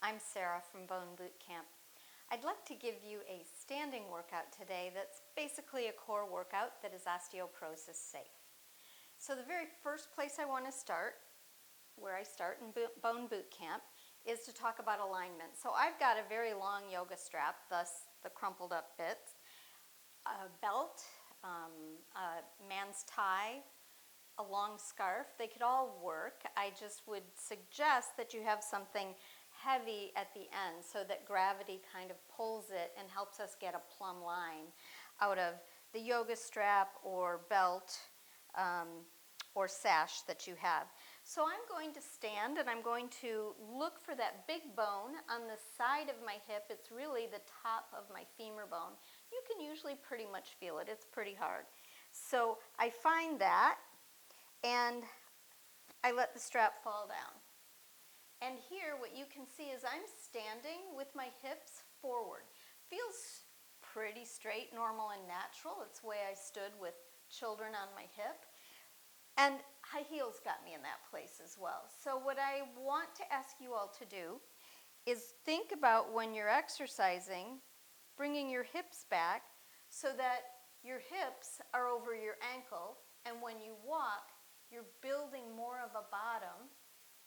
I'm Sarah from Bone Bootcamp. I'd like to give you a standing workout today that's basically a core workout that is osteoporosis safe. So the very first place I want to start, where I start in Bone Bootcamp, is to talk about alignment. So I've got a very long yoga strap, thus the crumpled up bits, a belt, a man's tie, a long scarf. They could all work. I just would suggest that you have something heavy at the end so that gravity kind of pulls it and helps us get a plumb line out of the yoga strap or belt or sash that you have. So I'm going to stand and I'm going to look for that big bone on the side of my hip. It's really the top of my femur bone. You can usually pretty much feel it. It's pretty hard. So I find that and I let the strap fall down. And here what you can see is I'm standing with my hips forward. Feels pretty straight, normal, and natural. It's the way I stood with children on my hip. And high heels got me in that place as well. So what I want to ask you all to do is think about when you're exercising, bringing your hips back so that your hips are over your ankle, and when you walk, you're building more of a bottom.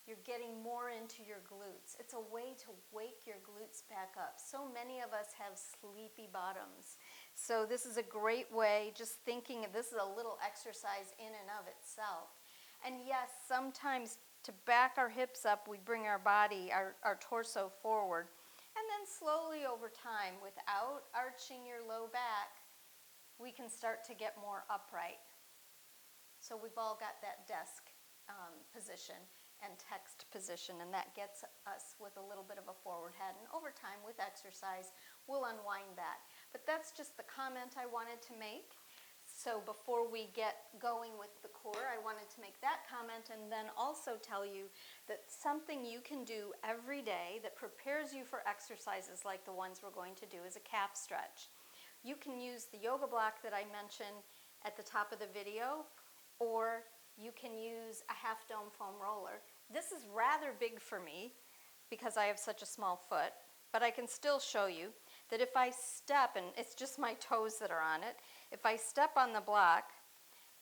You're getting more into your glutes. It's a way to wake your glutes back up. So many of us have sleepy bottoms. So this is a great way, just thinking of this is a little exercise in and of itself. And yes, sometimes to back our hips up, we bring our body, our torso forward. And then slowly over time, without arching your low back, we can start to get more upright. So we've all got that desk position and text position, and that gets us with a little bit of a forward head. And over time, with exercise, we'll unwind that. But that's just the comment I wanted to make. So before we get going with the core, I wanted to make that comment and then also tell you that something you can do every day that prepares you for exercises like the ones we're going to do is a calf stretch. You can use the yoga block that I mentioned at the top of the video, or you can use a half dome foam roller. This is rather big for me because I have such a small foot, but I can still show you that if I step, and it's just my toes that are on it, if I step on the block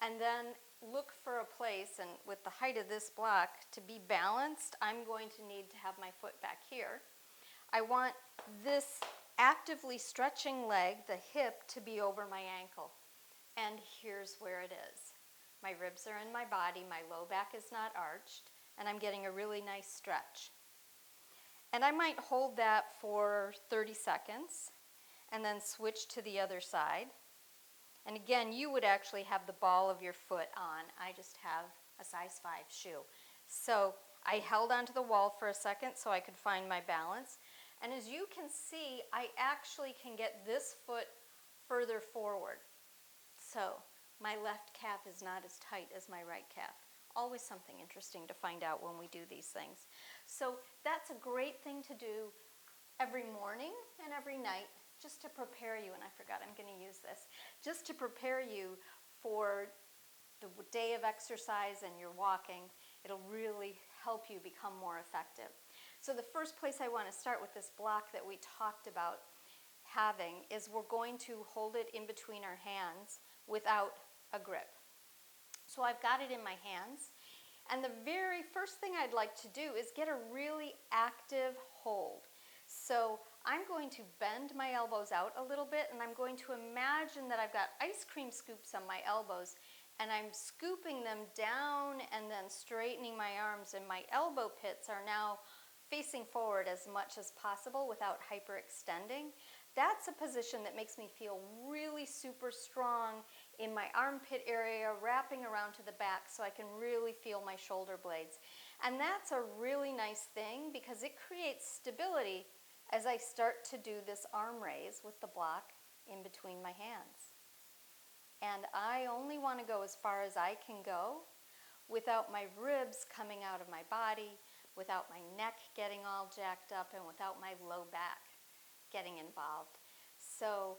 and then look for a place, and with the height of this block, to be balanced, I'm going to need to have my foot back here. I want this actively stretching leg, the hip, to be over my ankle. And here's where it is. My ribs are in my body, my low back is not arched, and I'm getting a really nice stretch. And I might hold that for 30 seconds and then switch to the other side. And again, you would actually have the ball of your foot on. I just have a size 5 shoe. So I held onto the wall for a second so I could find my balance. And as you can see, I actually can get this foot further forward. So my left calf is not as tight as my right calf. Always something interesting to find out when we do these things. So that's a great thing to do every morning and every night just to prepare you, and I forgot I'm going to use this, just to prepare you for the day of exercise and you're walking. It'll really help you become more effective. So the first place I want to start with this block that we talked about having is we're going to hold it in between our hands without a grip. So I've got it in my hands, and the very first thing I'd like to do is get a really active hold. So I'm going to bend my elbows out a little bit, and I'm going to imagine that I've got ice cream scoops on my elbows, and I'm scooping them down and then straightening my arms, and my elbow pits are now facing forward as much as possible without hyperextending. That's a position that makes me feel really super strong in my armpit area, wrapping around to the back so I can really feel my shoulder blades. And that's a really nice thing because it creates stability as I start to do this arm raise with the block in between my hands. And I only want to go as far as I can go without my ribs coming out of my body, without my neck getting all jacked up, and without my low back getting involved. So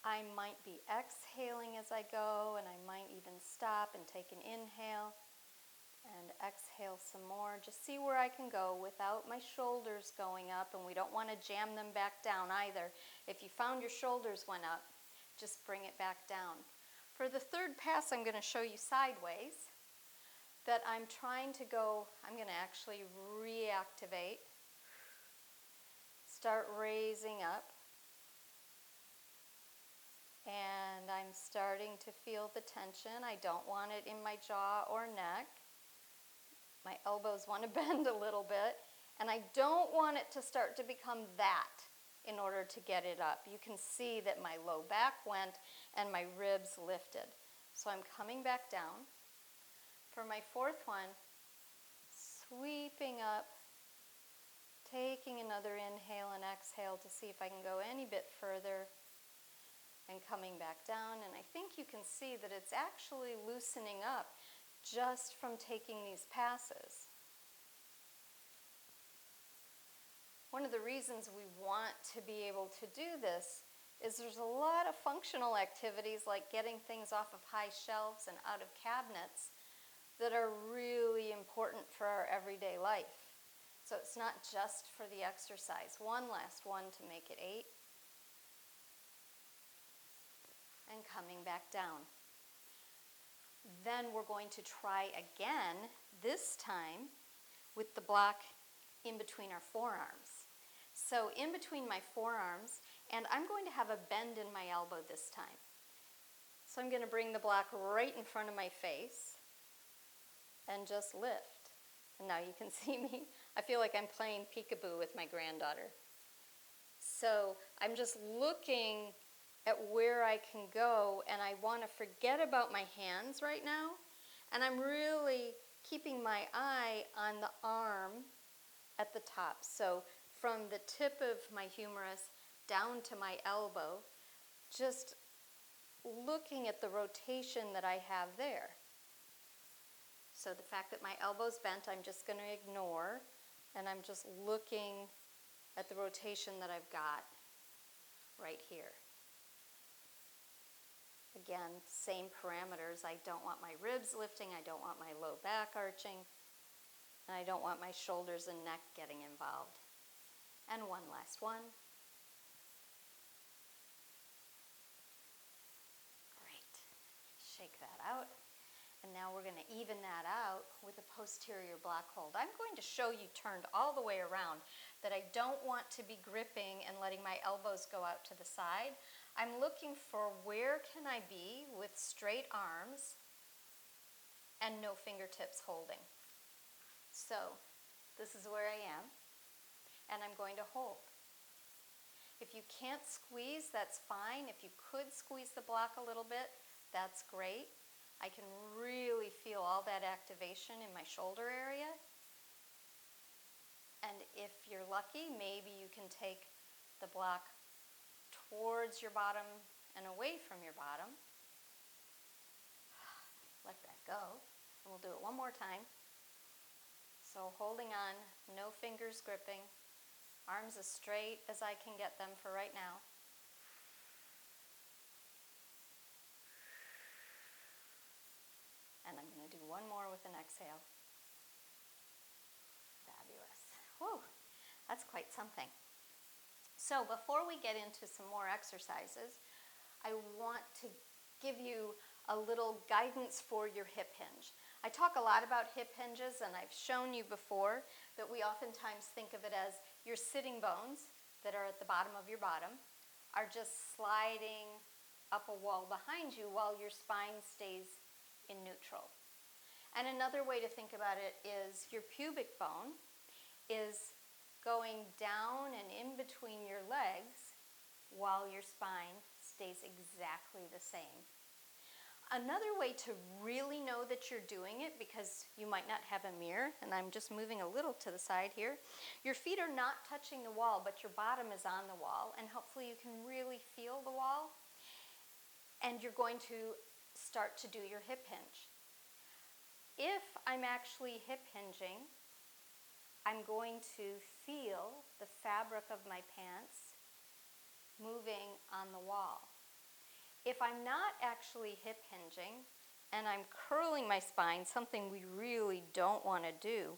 I might be exhaling as I go, and I might even stop and take an inhale And exhale some more. Just see where I can go without my shoulders going up, and we don't want to jam them back down either. If you found your shoulders went up, just bring it back down. For the third pass, I'm going to show you sideways that I'm trying to go, I'm going to actually reactivate. Start raising up. And I'm starting to feel the tension. I don't want it in my jaw or neck. My elbows want to bend a little bit. And I don't want it to start to become that in order to get it up. You can see that my low back went and my ribs lifted. So I'm coming back down. For my fourth one, sweeping up, taking another inhale and exhale to see if I can go any bit further, and coming back down. And I think you can see that it's actually loosening up just from taking these passes. One of the reasons we want to be able to do this is there's a lot of functional activities like getting things off of high shelves and out of cabinets that are really important for our everyday life. So it's not just for the exercise. One last one to make it 8. And coming back down. Then we're going to try again, this time with the block in between our forearms. So in between my forearms, and I'm going to have a bend in my elbow this time. So I'm going to bring the block right in front of my face and just lift. And now you can see me. I feel like I'm playing peekaboo with my granddaughter. So I'm just looking at where I can go, and I want to forget about my hands right now, and I'm really keeping my eye on the arm at the top. So from the tip of my humerus down to my elbow, just looking at the rotation that I have there. So the fact that my elbow's bent, I'm just going to ignore, and I'm just looking at the rotation that I've got right here. Again, same parameters. I don't want my ribs lifting, I don't want my low back arching, and I don't want my shoulders and neck getting involved. And one last one. Great. Shake that out. And now we're going to even that out with a posterior block hold. I'm going to show you turned all the way around that I don't want to be gripping and letting my elbows go out to the side. I'm looking for where can I be with straight arms and no fingertips holding. So this is where I am, and I'm going to hold. If you can't squeeze, that's fine. If you could squeeze the block a little bit, that's great. I can really feel all that activation in my shoulder area. And if you're lucky, maybe you can take the block towards your bottom and away from your bottom. Let that go. And we'll do it one more time. So holding on, no fingers gripping, arms as straight as I can get them for right now. And I'm going to do one more with an exhale. Fabulous. Whew, that's quite something. So before we get into some more exercises, I want to give you a little guidance for your hip hinge. I talk a lot about hip hinges, and I've shown you before that we oftentimes think of it as your sitting bones that are at the bottom of your bottom are just sliding up a wall behind you while your spine stays in neutral. And another way to think about it is your pubic bone is going down and in between your legs while your spine stays exactly the same. Another way to really know that you're doing it, because you might not have a mirror, and I'm just moving a little to the side here, your feet are not touching the wall, but your bottom is on the wall, and hopefully you can really feel the wall, and you're going to start to do your hip hinge. If I'm actually hip hinging, I'm going to feel the fabric of my pants moving on the wall. If I'm not actually hip hinging, and I'm curling my spine, something we really don't want to do,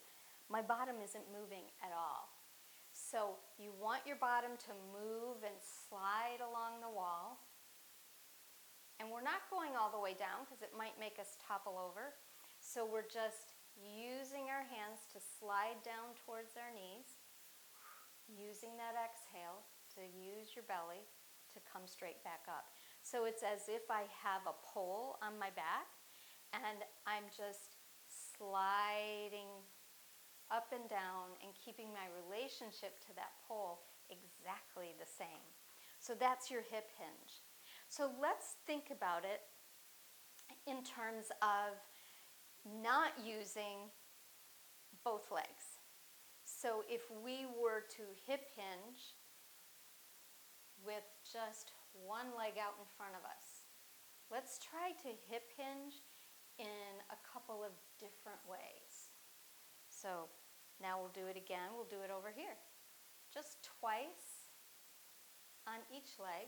my bottom isn't moving at all. So you want your bottom to move and slide along the wall. And we're not going all the way down because it might make us topple over. So we're just using our hands to slide down towards our knees, using that exhale to use your belly to come straight back up. So it's as if I have a pole on my back and I'm just sliding up and down and keeping my relationship to that pole exactly the same. So that's your hip hinge. So let's think about it in terms of not using both legs. So if we were to hip hinge with just one leg out in front of us, let's try to hip hinge in a couple of different ways. So now we'll do it again. We'll do it over here. Just twice on each leg.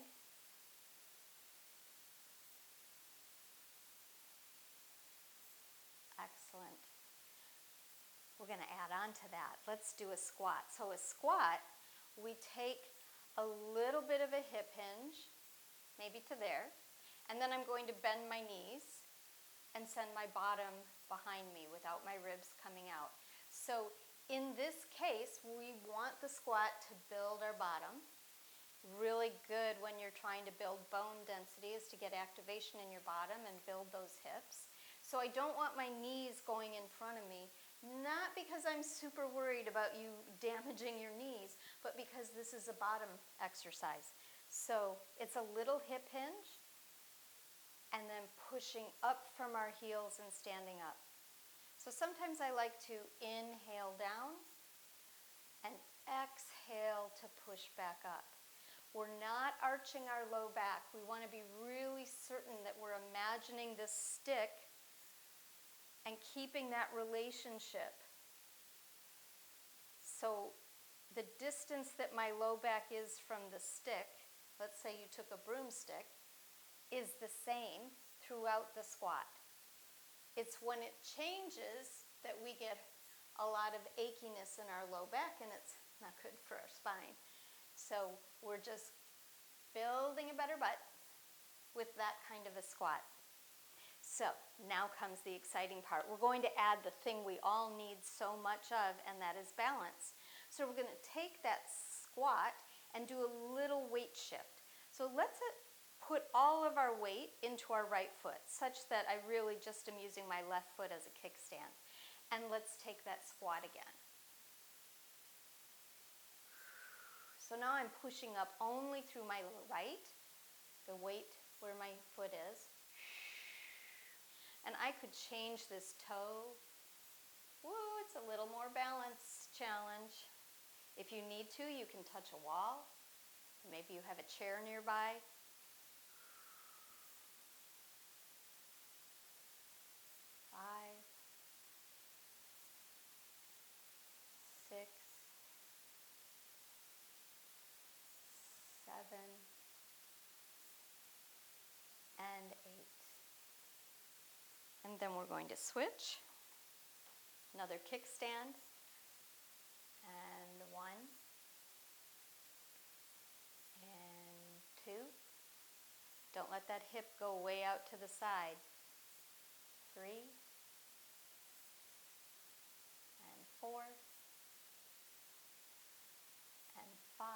Excellent. We're going to add on to that. Let's do a squat. So a squat, we take a little bit of a hip hinge, maybe to there, and then I'm going to bend my knees and send my bottom behind me without my ribs coming out. So in this case, we want the squat to build our bottom. Really good when you're trying to build bone density is to get activation in your bottom and build those hips. So I don't want my knees going in front of me, not because I'm super worried about you damaging your knees, but because this is a bottom exercise. So it's a little hip hinge and then pushing up from our heels and standing up. So sometimes I like to inhale down and exhale to push back up. We're not arching our low back. We want to be really certain that we're imagining this stick and keeping that relationship. So the distance that my low back is from the stick, let's say you took a broomstick, is the same throughout the squat. It's when it changes that we get a lot of achiness in our low back, and it's not good for our spine. So we're just building a better butt with that kind of a squat. So now comes the exciting part. We're going to add the thing we all need so much of, and that is balance. So we're going to take that squat and do a little weight shift. So let's put all of our weight into our right foot, such that I really just am using my left foot as a kickstand. And let's take that squat again. So now I'm pushing up only through my right, the weight where my foot is. And I could change this toe. Whoa, it's a little more balance challenge. If you need to, you can touch a wall. Maybe you have a chair nearby. Five, 6, 7, and 8. And then we're going to switch. Another kickstand. And 1. And 2. Don't let that hip go way out to the side. 3. And 4. And 5.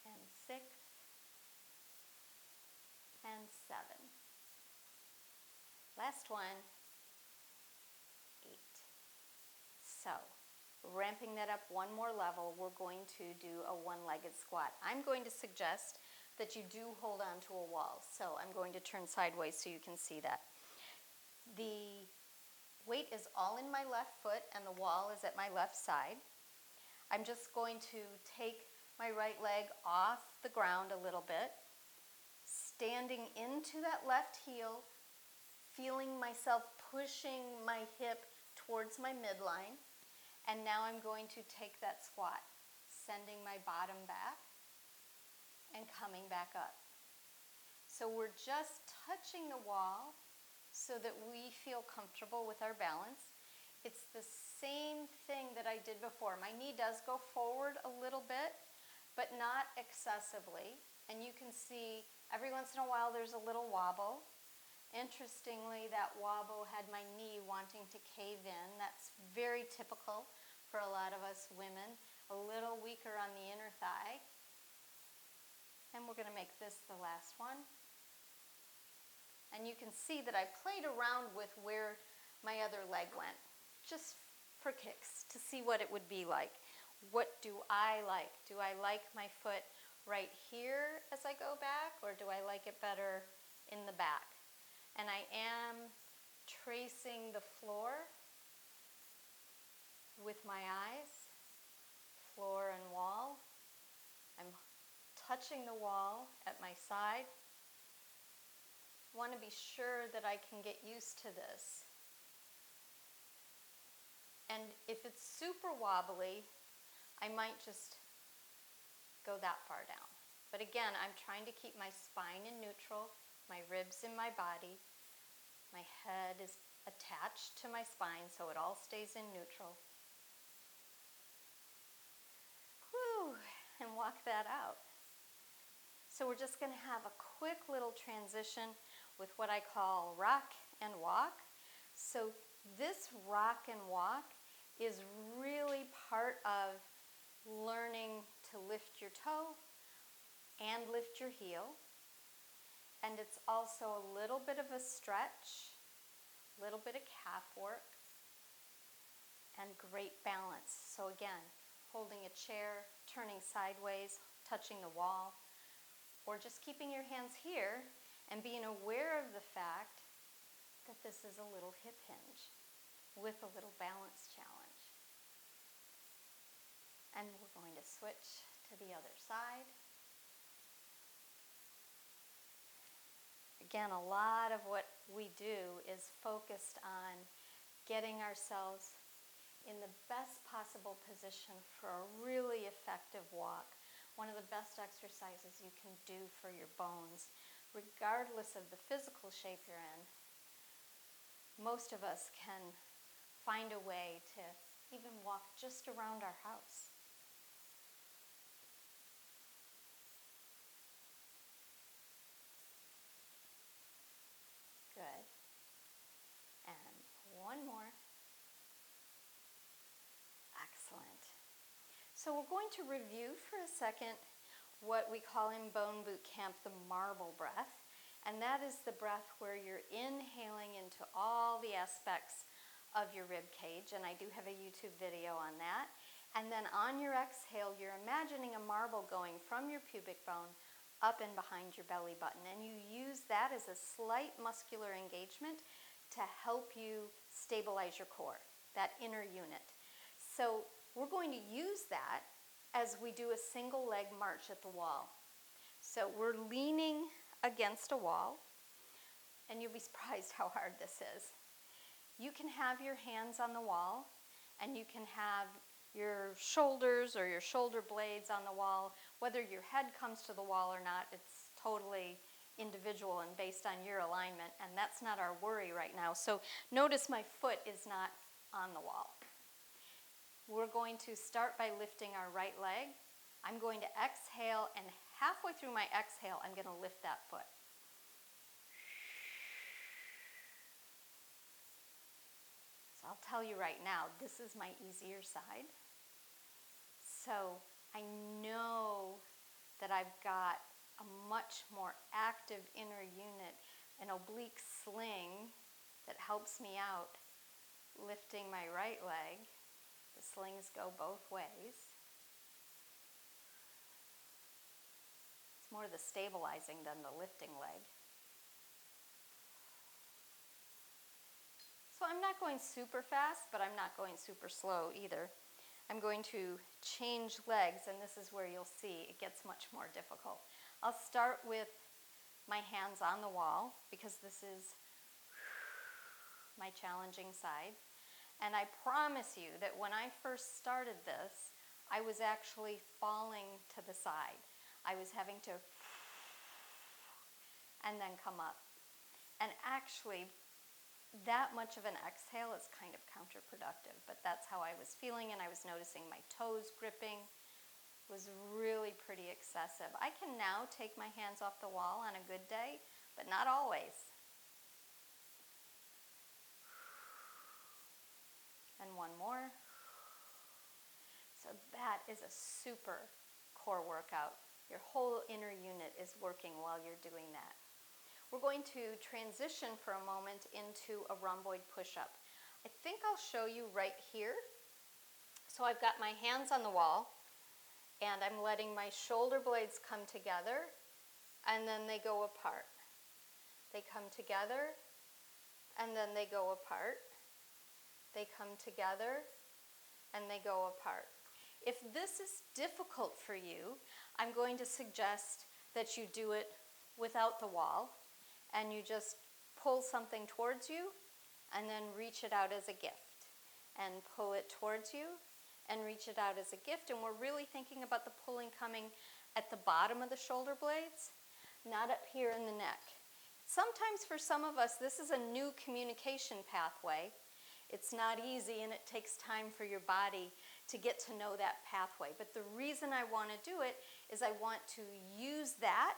And 6. And 7. Last one, 8. So, ramping that up one more level, we're going to do a one-legged squat. I'm going to suggest that you do hold on to a wall. So I'm going to turn sideways so you can see that. The weight is all in my left foot and the wall is at my left side. I'm just going to take my right leg off the ground a little bit, standing into that left heel, feeling myself pushing my hip towards my midline, and now I'm going to take that squat, sending my bottom back and coming back up. So we're just touching the wall so that we feel comfortable with our balance. It's the same thing that I did before. My knee does go forward a little bit, but not excessively. And you can see every once in a while there's a little wobble. Interestingly, that wobble had my knee wanting to cave in. That's very typical for a lot of us women. A little weaker on the inner thigh. And we're going to make this the last one. And you can see that I played around with where my other leg went, just for kicks, to see what it would be like. What do I like? Do I like my foot right here as I go back, or do I like it better in the back? And I am tracing the floor with my eyes, floor and wall. I'm touching the wall at my side. Want to be sure that I can get used to this. And if it's super wobbly, I might just go that far down. But again, I'm trying to keep my spine in neutral, my ribs in my body. My head is attached to my spine so it all stays in neutral. Whew, and walk that out. So we're just going to have a quick little transition with what I call rock and walk. So this rock and walk is really part of learning to lift your toe and lift your heel. And it's also a little bit of a stretch, a little bit of calf work, and great balance. So again, holding a chair, turning sideways, touching the wall, or just keeping your hands here and being aware of the fact that this is a little hip hinge with a little balance challenge. And we're going to switch to the other side. Again, a lot of what we do is focused on getting ourselves in the best possible position for a really effective walk. One of the best exercises you can do for your bones, regardless of the physical shape you're in. Most of us can find a way to even walk just around our house. Good. And one more. Excellent. So we're going to review for a second what we call in Bone Bootcamp the marble breath. And that is the breath where you're inhaling into all the aspects of your rib cage. And I do have a YouTube video on that. And then on your exhale, you're imagining a marble going from your pubic bone up and behind your belly button. And you use that as a slight muscular engagement to help you stabilize your core, that inner unit. So we're going to use that as we do a single leg march at the wall. So we're leaning against a wall, and you'll be surprised how hard this is. You can have your hands on the wall, and you can have your shoulders or your shoulder blades on the wall. Whether your head comes to the wall or not, it's totally individual and based on your alignment, and that's not our worry right now. So notice my foot is not on the wall. We're going to start by lifting our right leg. I'm going to exhale, and halfway through my exhale, I'm going to lift that foot. So I'll tell you right now, this is my easier side. So I know that I've got a much more active inner unit, an oblique sling that helps me out lifting my right leg. The slings go both ways. It's more the stabilizing than the lifting leg. So I'm not going super fast, but I'm not going super slow either. I'm going to change legs, and this is where you'll see it gets much more difficult. I'll start with my hands on the wall because this is my challenging side. And I promise you that when I first started this, I was actually falling to the side. I was having to and then come up. And actually, that much of an exhale is kind of counterproductive, but that's how I was feeling, and I was noticing my toes gripping. It was really pretty excessive. I can now take my hands off the wall on a good day, but not always. And one more. So that is a super core workout. Your whole inner unit is working while you're doing that. We're going to transition for a moment into a rhomboid push-up. I think I'll show you right here. So I've got my hands on the wall, and I'm letting my shoulder blades come together, and then they go apart. They come together, and then they go apart. They come together, and they go apart. If this is difficult for you, I'm going to suggest that you do it without the wall, and you just pull something towards you and then reach it out as a gift, and pull it towards you and reach it out as a gift. And we're really thinking about the pulling coming at the bottom of the shoulder blades, not up here in the neck. Sometimes for some of us, this is a new communication pathway. It's not easy, and it takes time for your body to get to know that pathway. But the reason I want to do it is I want to use that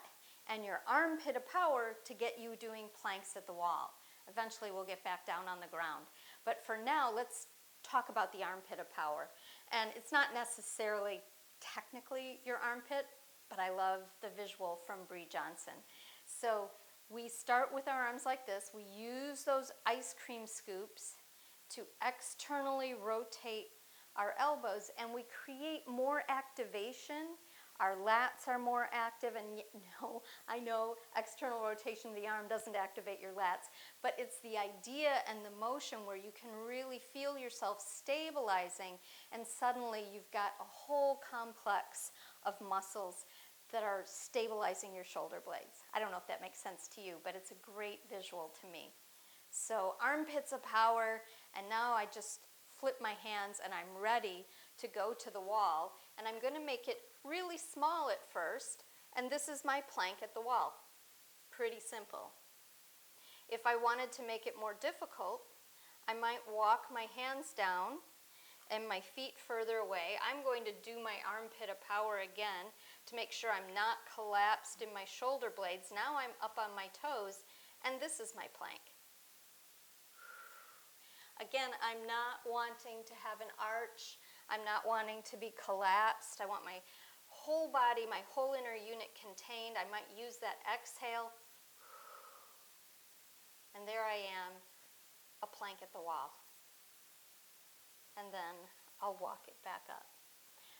and your armpit of power to get you doing planks at the wall. Eventually we'll get back down on the ground. But for now, let's talk about the armpit of power. And it's not necessarily technically your armpit, but I love the visual from Bree Johnson. So we start with our arms like this. We use those ice cream scoops to externally rotate our elbows, and we create more activation. Our lats are more active, and no, I know external rotation of the arm doesn't activate your lats, but it's the idea and the motion where you can really feel yourself stabilizing, and suddenly you've got a whole complex of muscles that are stabilizing your shoulder blades. I don't know if that makes sense to you, but it's a great visual to me. So armpits of power, and now I just flip my hands and I'm ready to go to the wall, and I'm going to make it really small at first, and this is my plank at the wall. Pretty simple. If I wanted to make it more difficult, I might walk my hands down and my feet further away. I'm going to do my armpit of power again to make sure I'm not collapsed in my shoulder blades. Now I'm up on my toes, and this is my plank. Again, I'm not wanting to have an arch. I'm not wanting to be collapsed. I want my whole body, my whole inner unit contained. I might use that exhale. And there I am, a plank at the wall. And then I'll walk it back up.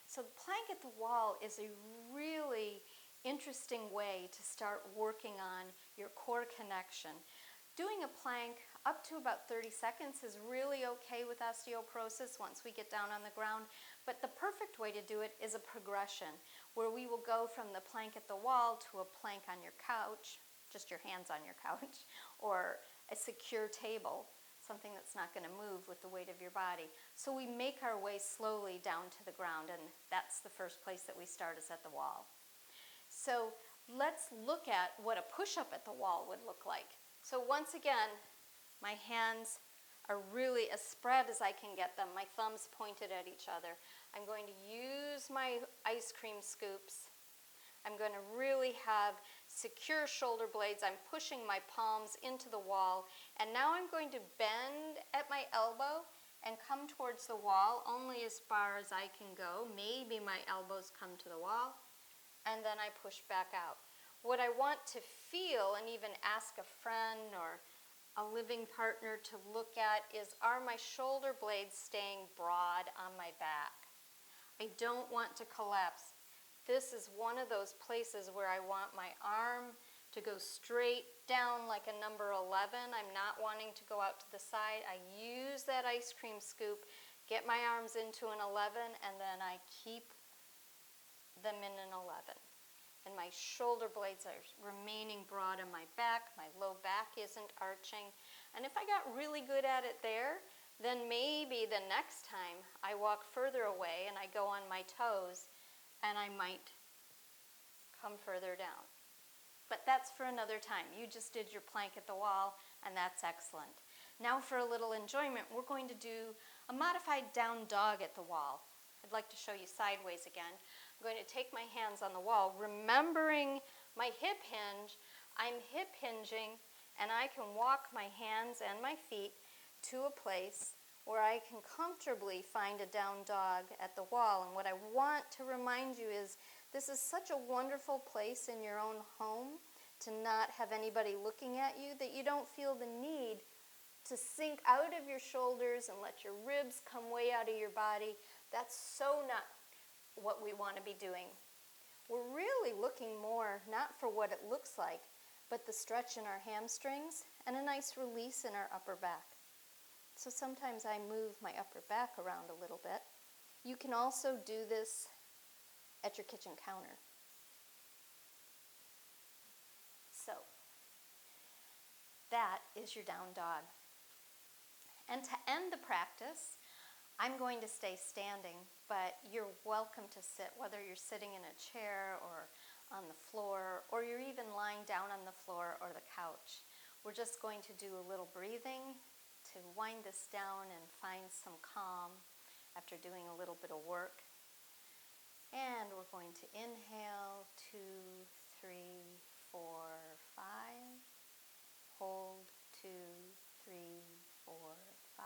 So the plank at the wall is a really interesting way to start working on your core connection. Doing a plank up to about 30 seconds is really okay with osteoporosis once we get down on the ground, but the perfect way to do it is a progression where we will go from the plank at the wall to a plank on your couch, just your hands on your couch, or a secure table, something that's not going to move with the weight of your body. So we make our way slowly down to the ground, and that's the first place that we start, is at the wall. So let's look at what a push-up at the wall would look like. So once again, my hands are really as spread as I can get them, my thumbs pointed at each other. I'm going to use my ice cream scoops. I'm going to really have secure shoulder blades. I'm pushing my palms into the wall, and now I'm going to bend at my elbow and come towards the wall only as far as I can go. Maybe my elbows come to the wall, and then I push back out. What I want to feel, and even ask a friend or a living partner to look at, is, are my shoulder blades staying broad on my back? I don't want to collapse. This is one of those places where I want my arm to go straight down like a number 11. I'm not wanting to go out to the side. I use that ice cream scoop, get my arms into an 11, and then I keep them in an 11. And my shoulder blades are remaining broad on my back. My low back isn't arching. And if I got really good at it there, then maybe the next time I walk further away and I go on my toes, and I might come further down. but that's for another time. You just did your plank at the wall, and that's excellent. Now for a little enjoyment, we're going to do a modified down dog at the wall. I'd like to show you sideways again. I'm going to take my hands on the wall, remembering my hip hinge. I'm hip hinging, and I can walk my hands and my feet to a place where I can comfortably find a down dog at the wall. And what I want to remind you is this is such a wonderful place in your own home to not have anybody looking at you that you don't feel the need to sink out of your shoulders and let your ribs come way out of your body. That's so not what we want to be doing. We're really looking more not for what it looks like, but the stretch in our hamstrings and a nice release in our upper back. So sometimes I move my upper back around a little bit. You can also do this at your kitchen counter. So that is your down dog. And to end the practice, I'm going to stay standing, but you're welcome to sit, whether you're sitting in a chair or on the floor, or you're even lying down on the floor or the couch. We're just going to do a little breathing to wind this down and find some calm after doing a little bit of work. And we're going to inhale, 2, 3, 4, 5. Hold, 2, 3, 4, 5.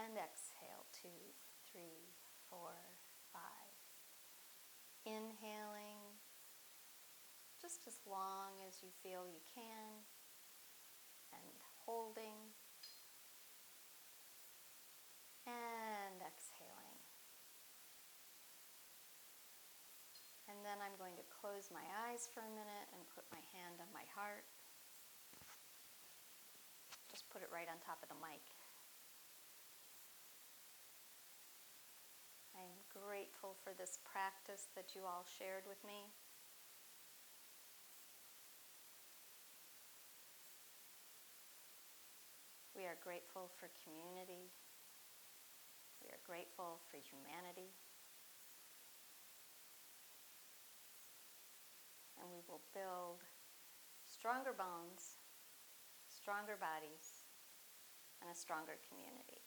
And exhale, 2, 3, 4, 5. Inhaling just as long as you feel you can, and holding, and exhaling. And then I'm going to close my eyes for a minute and put my hand on my heart. Just put it right on top of the mic. I'm grateful for this practice that you all shared with me. We are grateful for community. We are grateful for humanity. And we will build stronger bones, stronger bodies, and a stronger community.